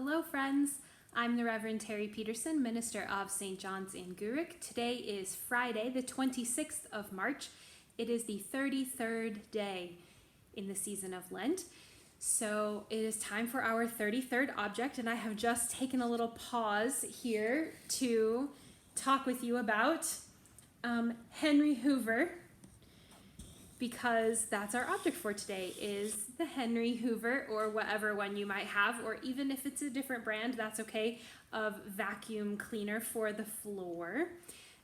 Hello, friends. I'm the Reverend Terry Peterson, minister of St. John's in Gourik. Today is Friday, the 26th of March. It is the 33rd day in the season of Lent. So it is time for our 33rd object, and I have just taken a little pause here to talk with you about Henry Hoover, because that's our object for today, is the Henry Hoover, or whatever one you might have, or even if it's a different brand, that's okay, of vacuum cleaner for the floor.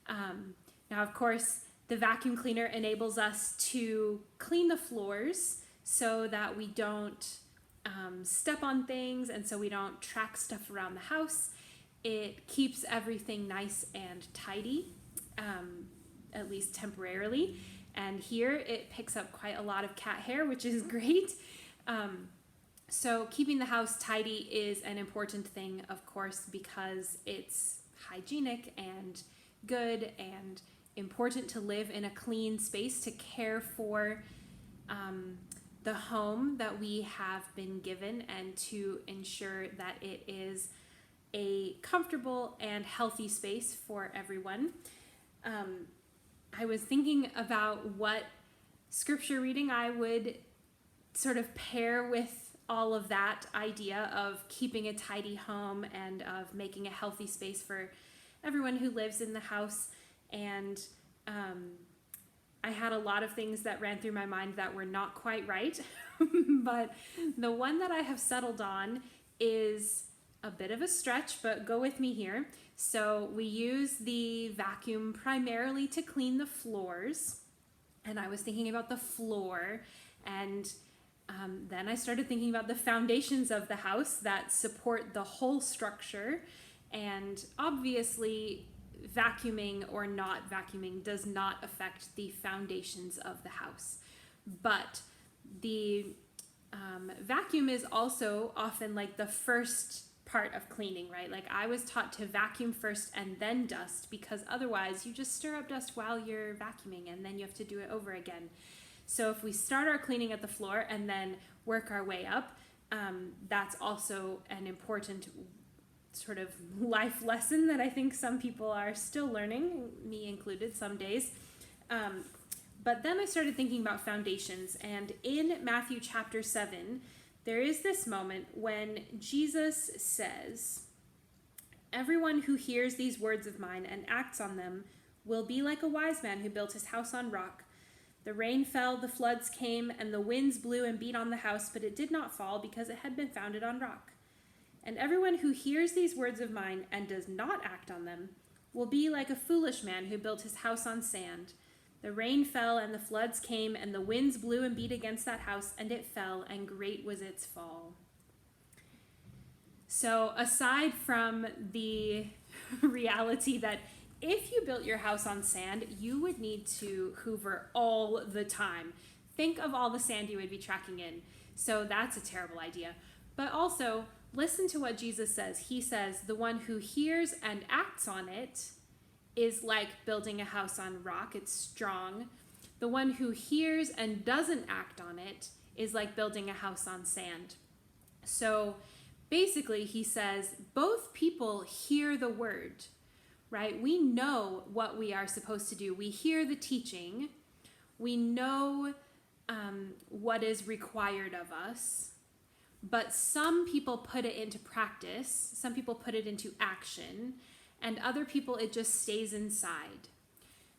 Now, of course, the vacuum cleaner enables us to clean the floors so that we don't step on things, and so we don't track stuff around the house. It keeps everything nice and tidy, at least temporarily. And here it picks up quite a lot of cat hair, which is great. So keeping the house tidy is an important thing, of course, because it's hygienic and good and important to live in a clean space, to care for the home that we have been given, and to ensure that it is a comfortable and healthy space for everyone. I was thinking about what scripture reading I would sort of pair with all of that idea of keeping a tidy home and of making a healthy space for everyone who lives in the house. And I had a lot of things that ran through my mind that were not quite right, but the one that I have settled on is a bit of a stretch, but go with me here. So we use the vacuum primarily to clean the floors, and I was thinking about the floor, and then I started thinking about the foundations of the house that support the whole structure. And obviously, vacuuming or not vacuuming does not affect the foundations of the house, but the vacuum is also often like the first part of cleaning, right? Like, I was taught to vacuum first and then dust, because otherwise you just stir up dust while you're vacuuming and then you have to do it over again. So if we start our cleaning at the floor and then work our way up, that's also an important sort of life lesson that I think some people are still learning, me included some days. But then I started thinking about foundations, and in Matthew chapter 7, there is this moment when Jesus says, "Everyone who hears these words of mine and acts on them will be like a wise man who built his house on rock. The rain fell, the floods came, and the winds blew and beat on the house, but it did not fall because it had been founded on rock. And everyone who hears these words of mine and does not act on them will be like a foolish man who built his house on sand. The rain fell, and the floods came, and the winds blew and beat against that house, and it fell, and great was its fall." So aside from the reality that if you built your house on sand, you would need to hoover all the time. Think of all the sand you would be tracking in. So that's a terrible idea. But also, listen to what Jesus says. He says, the one who hears and acts on it is like building a house on rock. It's strong. The one who hears and doesn't act on it is like building a house on sand. So basically, he says both people hear the word, right? We know what we are supposed to do. We hear the teaching. We know what is required of us. But some people put it into practice. Some people put it into action. And other people, it just stays inside.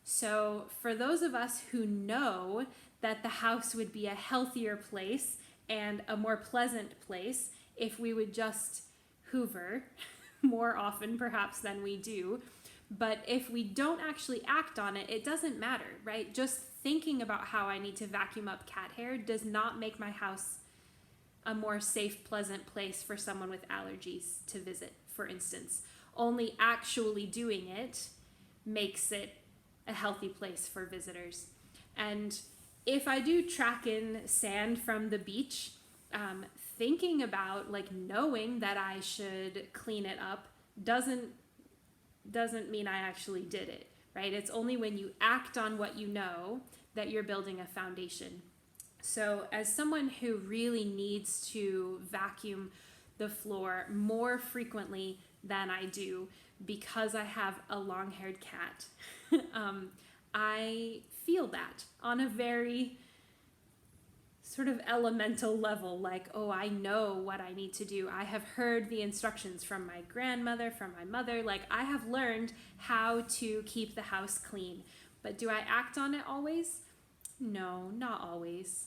So for those of us who know that the house would be a healthier place and a more pleasant place if we would just hoover more often perhaps than we do, but if we don't actually act on it, it doesn't matter, right? Just thinking about how I need to vacuum up cat hair does not make my house a more safe, pleasant place for someone with allergies to visit, for instance. Only actually doing it makes it a healthy place for visitors. And if I do track in sand from the beach, thinking about, like, knowing that I should clean it up doesn't mean I actually did it, right? It's only when you act on what you know that you're building a foundation. So as someone who really needs to vacuum the floor more frequently than I do because I have a long-haired cat. I feel that on a very sort of elemental level, like, oh, I know what I need to do. I have heard the instructions from my grandmother, from my mother. Like, I have learned how to keep the house clean. But do I act on it always? No, not always.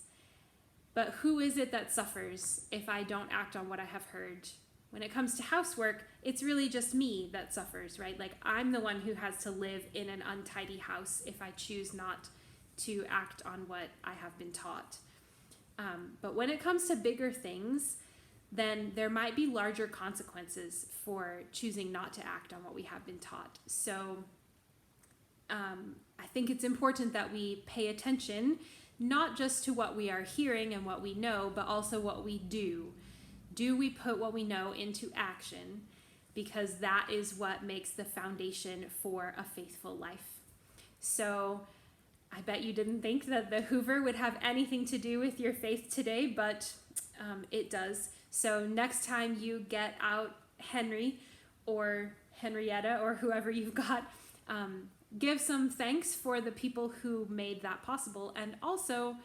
But who is it that suffers if I don't act on what I have heard? When it comes to housework, it's really just me that suffers, right? Like, I'm the one who has to live in an untidy house if I choose not to act on what I have been taught. But when it comes to bigger things, then there might be larger consequences for choosing not to act on what we have been taught. So I think it's important that we pay attention, not just to what we are hearing and what we know, but also what we do. Do we put what we know into action? Because that is what makes the foundation for a faithful life. So I bet you didn't think that the hoover would have anything to do with your faith today, but it does. So next time you get out Henry or Henrietta or whoever you've got, give some thanks for the people who made that possible, and also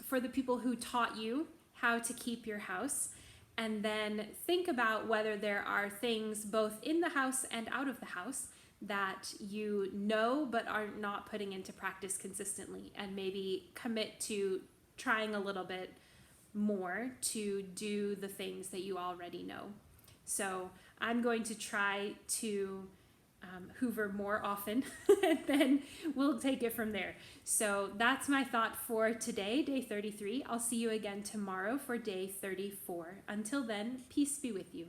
for the people who taught you how to keep your house. And then think about whether there are things both in the house and out of the house that you know but are not putting into practice consistently, and maybe commit to trying a little bit more to do the things that you already know. So I'm going to try to hoover more often, and then we'll take it from there. So that's my thought for today, day 33. I'll see you again tomorrow for day 34. Until then, peace be with you.